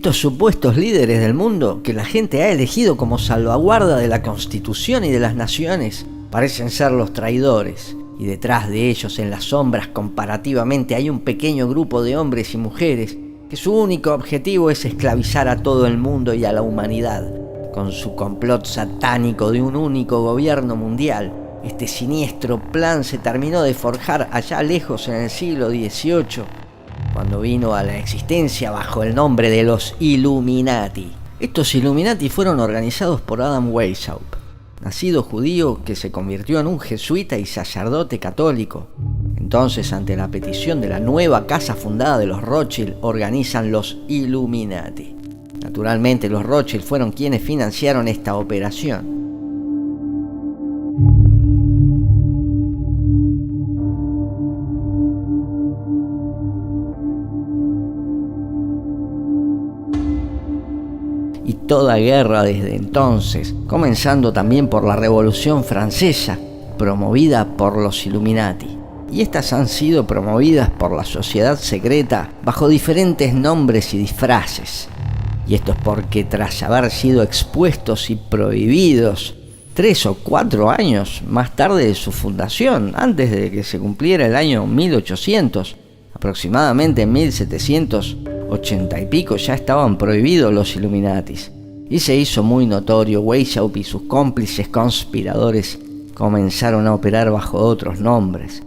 estos supuestos líderes del mundo que la gente ha elegido como salvaguarda de la Constitución y de las naciones parecen ser los traidores, y detrás de ellos, en las sombras comparativamente, hay un pequeño grupo de hombres y mujeres que su único objetivo es esclavizar a todo el mundo y a la humanidad. Con su complot satánico de un único gobierno mundial, este siniestro plan se terminó de forjar allá lejos en el siglo XVIII, cuando vino a la existencia bajo el nombre de los Illuminati. Estos Illuminati fueron organizados por Adam Weishaupt, nacido judío que se convirtió en un jesuita y sacerdote católico. Entonces, ante la petición de la nueva casa fundada de los Rothschild, organizan los Illuminati. Naturalmente, los Rothschild fueron quienes financiaron esta operación. Y toda guerra desde entonces, comenzando también por la Revolución Francesa, promovida por los Illuminati. Y estas han sido promovidas por la sociedad secreta bajo diferentes nombres y disfraces. Y esto es porque tras haber sido expuestos y prohibidos 3 o 4 años más tarde de su fundación, antes de que se cumpliera el año 1800, aproximadamente en 1780 y pico, ya estaban prohibidos los Illuminatis. Y se hizo muy notorio. Weishaupt y sus cómplices conspiradores comenzaron a operar bajo otros nombres.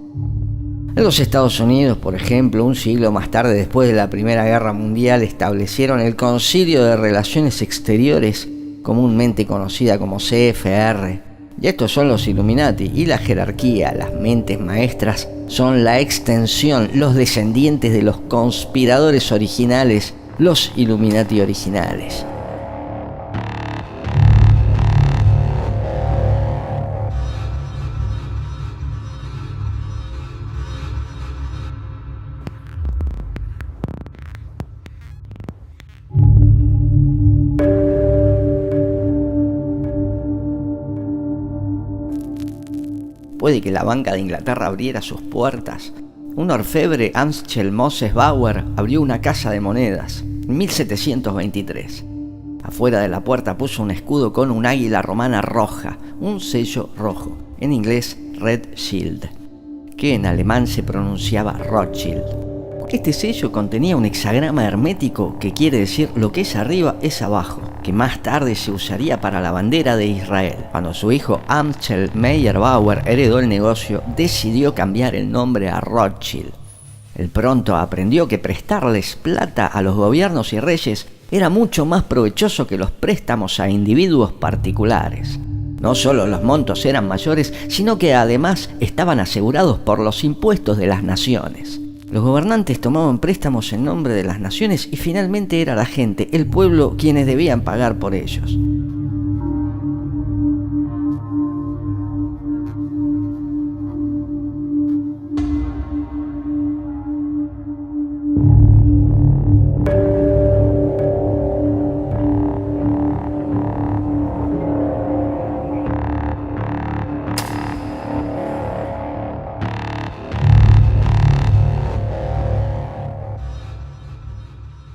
En los Estados Unidos, por ejemplo, un siglo más tarde, después de la Primera Guerra Mundial, establecieron el Concilio de Relaciones Exteriores, comúnmente conocida como CFR. Y estos son los Illuminati, y la jerarquía, las mentes maestras, son la extensión, los descendientes de los conspiradores originales, los Illuminati originales. Puede que la Banca de Inglaterra abriera sus puertas. Un orfebre, Amschel Moses Bauer, abrió una casa de monedas en 1723. Afuera de la puerta puso un escudo con un águila romana roja, un sello rojo, en inglés Red Shield, que en alemán se pronunciaba Rothschild. Este sello contenía un hexagrama hermético que quiere decir lo que es arriba es abajo, que más tarde se usaría para la bandera de Israel. Cuando su hijo Amschel Meyer Bauer heredó el negocio, decidió cambiar el nombre a Rothschild. Él pronto aprendió que prestarles plata a los gobiernos y reyes era mucho más provechoso que los préstamos a individuos particulares. No solo los montos eran mayores, sino que además estaban asegurados por los impuestos de las naciones. Los gobernantes tomaban préstamos en nombre de las naciones y finalmente era la gente, el pueblo, quienes debían pagar por ellos.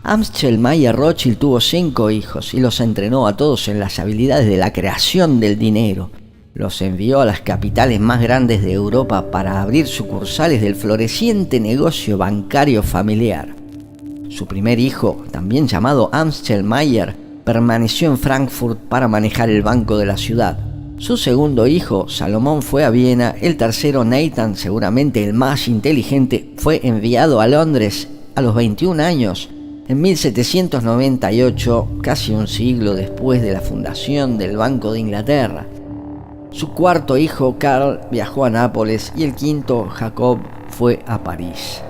Amschel Meyer Rothschild tuvo 5 hijos y los entrenó a todos en las habilidades de la creación del dinero. Los envió a las capitales más grandes de Europa para abrir sucursales del floreciente negocio bancario familiar. Su primer hijo, también llamado Amschel Meyer, permaneció en Frankfurt para manejar el banco de la ciudad. Su segundo hijo, Salomón, fue a Viena. El tercero, Nathan, seguramente el más inteligente, fue enviado a Londres a los 21 años. En 1798, casi un siglo después de la fundación del Banco de Inglaterra. Su cuarto hijo, Karl, viajó a Nápoles y el quinto, Jacob, fue a París.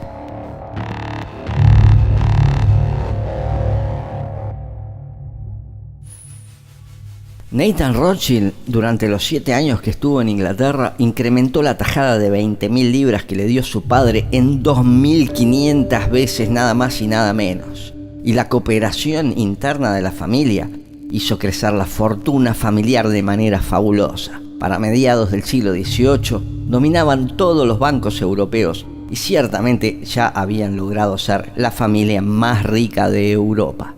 Nathan Rothschild, durante los 7 años que estuvo en Inglaterra, incrementó la tajada de 20.000 libras que le dio su padre en 2.500 veces, nada más y nada menos. Y la cooperación interna de la familia hizo crecer la fortuna familiar de manera fabulosa. Para mediados del siglo XVIII, dominaban todos los bancos europeos y ciertamente ya habían logrado ser la familia más rica de Europa.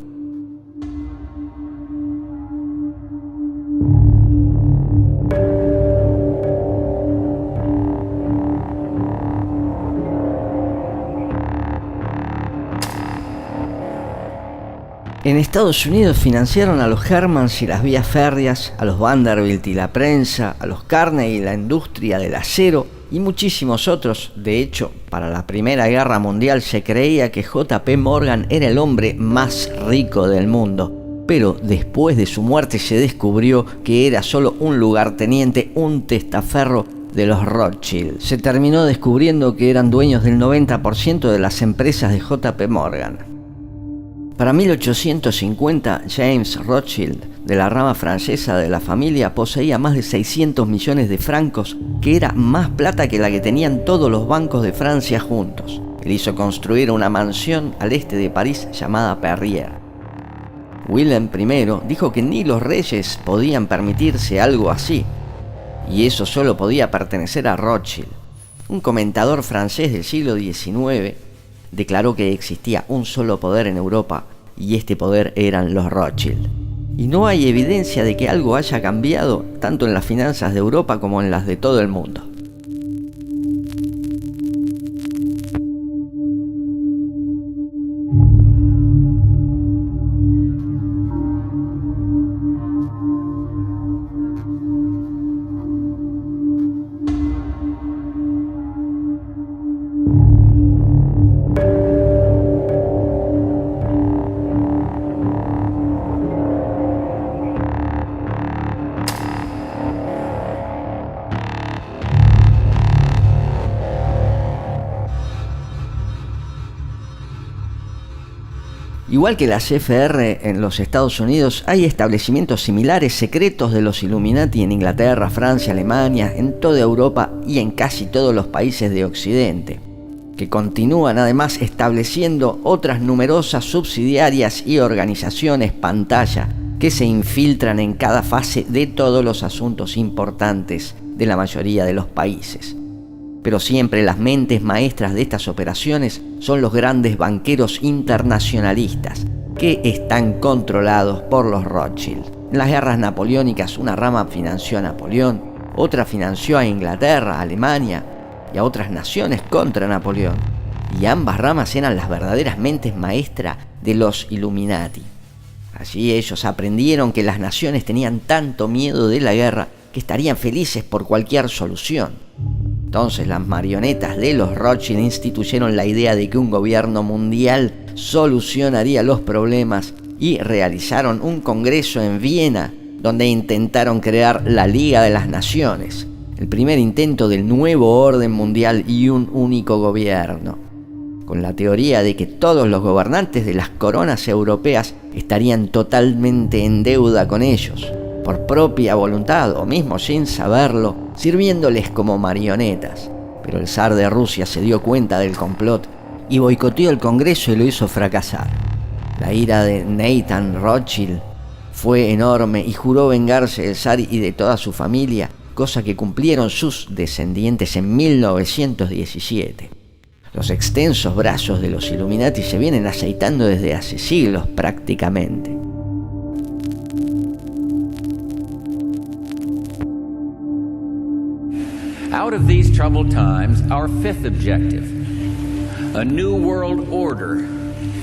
En Estados Unidos financiaron a los Hermans y las vías férreas, a los Vanderbilt y la prensa, a los Carnegie y la industria del acero y muchísimos otros. De hecho, para la Primera Guerra Mundial se creía que J.P. Morgan era el hombre más rico del mundo, pero después de su muerte se descubrió que era solo un lugarteniente, un testaferro de los Rothschild. Se terminó descubriendo que eran dueños del 90% de las empresas de J.P. Morgan. Para 1850, James Rothschild, de la rama francesa de la familia, poseía más de 600 millones de francos, que era más plata que la que tenían todos los bancos de Francia juntos. Él hizo construir una mansión al este de París llamada Perrier. Wilhelm I dijo que ni los reyes podían permitirse algo así, y eso solo podía pertenecer a Rothschild. Un comentador francés del siglo XIX declaró que existía un solo poder en Europa, y este poder eran los Rothschild. Y no hay evidencia de que algo haya cambiado, tanto en las finanzas de Europa como en las de todo el mundo. Igual que la CFR en los Estados Unidos, hay establecimientos similares secretos de los Illuminati en Inglaterra, Francia, Alemania, en toda Europa y en casi todos los países de Occidente, que continúan además estableciendo otras numerosas subsidiarias y organizaciones pantalla que se infiltran en cada fase de todos los asuntos importantes de la mayoría de los países. Pero siempre las mentes maestras de estas operaciones son los grandes banqueros internacionalistas, que están controlados por los Rothschild. En las guerras napoleónicas, una rama financió a Napoleón, otra financió a Inglaterra, a Alemania y a otras naciones contra Napoleón. Y ambas ramas eran las verdaderas mentes maestras de los Illuminati. Allí ellos aprendieron que las naciones tenían tanto miedo de la guerra que estarían felices por cualquier solución. Entonces las marionetas de los Rothschild instituyeron la idea de que un gobierno mundial solucionaría los problemas y realizaron un congreso en Viena donde intentaron crear la Liga de las Naciones, el primer intento del nuevo orden mundial y un único gobierno, con la teoría de que todos los gobernantes de las coronas europeas estarían totalmente en deuda con ellos, por propia voluntad o mismo sin saberlo, sirviéndoles como marionetas. Pero el zar de Rusia se dio cuenta del complot y boicoteó el Congreso y lo hizo fracasar. La ira de Nathan Rothschild fue enorme y juró vengarse del zar y de toda su familia, cosa que cumplieron sus descendientes en 1917. Los extensos brazos de los Illuminati se vienen aceitando desde hace siglos prácticamente. Out of these troubled times, our fifth objective, a new world order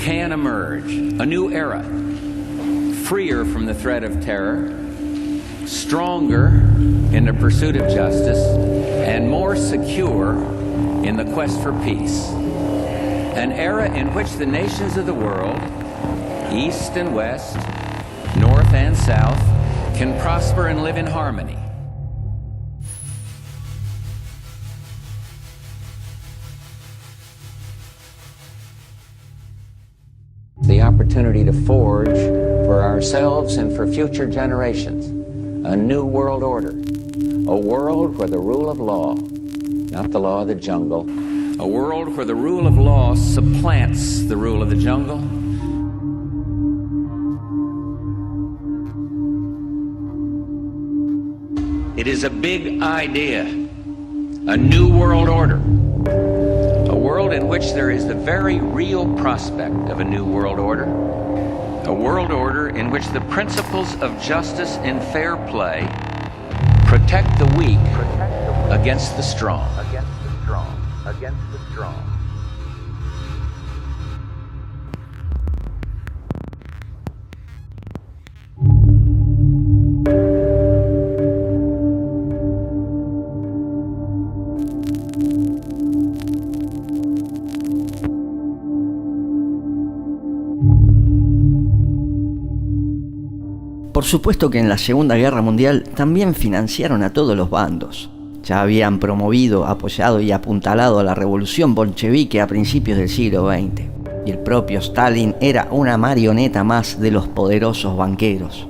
can emerge, a new era, freer from the threat of terror, stronger in the pursuit of justice, and more secure in the quest for peace. An era in which the nations of the world, east and west, north and south, can prosper and live in harmony. The opportunity to forge for ourselves and for future generations a new world order, a world where the rule of law, not the law of the jungle, a world where the rule of law supplants the rule of the jungle. It is a big idea, a new world order. A world in which there is the very real prospect of a new world order. A world order in which the principles of justice and fair play protect the weak against the strong. Against the strong. Against the strong. Por supuesto que en la Segunda Guerra Mundial también financiaron a todos los bandos. Ya habían promovido, apoyado y apuntalado a la revolución bolchevique a principios del siglo XX. Y el propio Stalin era una marioneta más de los poderosos banqueros.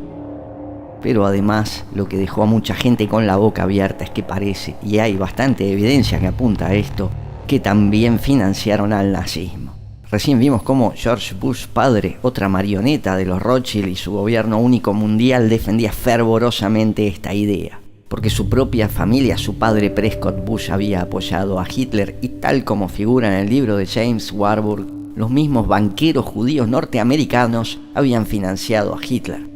Pero además, lo que dejó a mucha gente con la boca abierta es que parece, y hay bastante evidencia que apunta a esto, que también financiaron al nazismo. Recién vimos cómo George Bush padre, otra marioneta de los Rothschild y su gobierno único mundial, defendía fervorosamente esta idea. Porque su propia familia, su padre Prescott Bush, había apoyado a Hitler y tal como figura en el libro de James Warburg, los mismos banqueros judíos norteamericanos habían financiado a Hitler.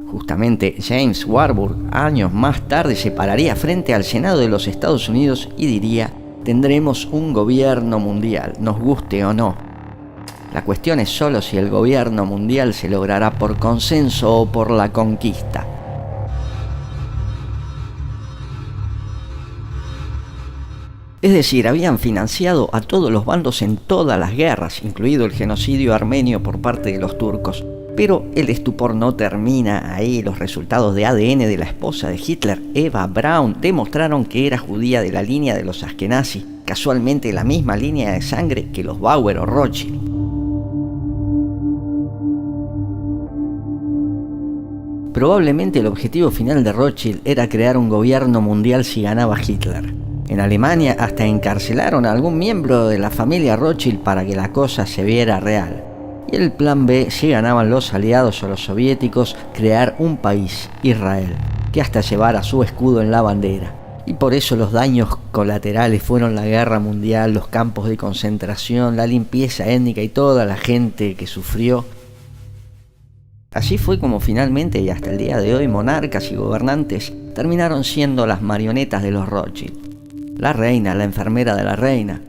Justamente James Warburg, años más tarde, se pararía frente al Senado de los Estados Unidos y diría: tendremos un gobierno mundial, nos guste o no. La cuestión es solo si el gobierno mundial se logrará por consenso o por la conquista. Es decir, habían financiado a todos los bandos en todas las guerras, incluido el genocidio armenio por parte de los turcos. Pero el estupor no termina ahí. Los resultados de ADN de la esposa de Hitler, Eva Braun, demostraron que era judía de la línea de los Askenazi, casualmente la misma línea de sangre que los Bauer o Rothschild. Probablemente el objetivo final de Rothschild era crear un gobierno mundial si ganaba Hitler. En Alemania hasta encarcelaron a algún miembro de la familia Rothschild para que la cosa se viera real. Y el plan B, si ganaban los aliados o los soviéticos, crear un país, Israel, que hasta llevara su escudo en la bandera. Y por eso los daños colaterales fueron la guerra mundial, los campos de concentración, la limpieza étnica y toda la gente que sufrió. Así fue como finalmente y hasta el día de hoy monarcas y gobernantes terminaron siendo las marionetas de los Rothschild. La reina, la enfermera de la reina.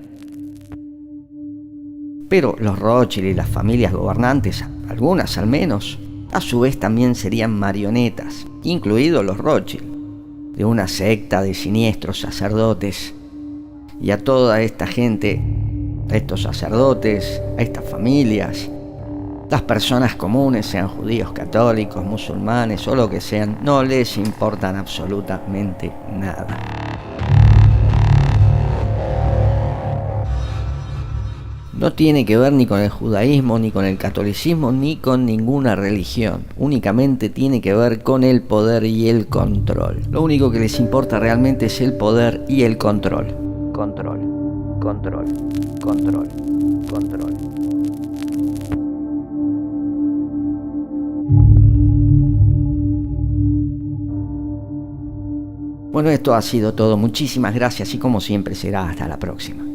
Pero los Rothschild y las familias gobernantes, algunas al menos, a su vez también serían marionetas, incluidos los Rothschild, de una secta de siniestros sacerdotes. Y a toda esta gente, a estos sacerdotes, a estas familias, las personas comunes, sean judíos, católicos, musulmanes o lo que sean, no les importan absolutamente nada. No tiene que ver ni con el judaísmo, ni con el catolicismo, ni con ninguna religión. Únicamente tiene que ver con el poder y el control. Lo único que les importa realmente es el poder y el control. Control, control, control, control. Bueno, esto ha sido todo. Muchísimas gracias y como siempre será hasta la próxima.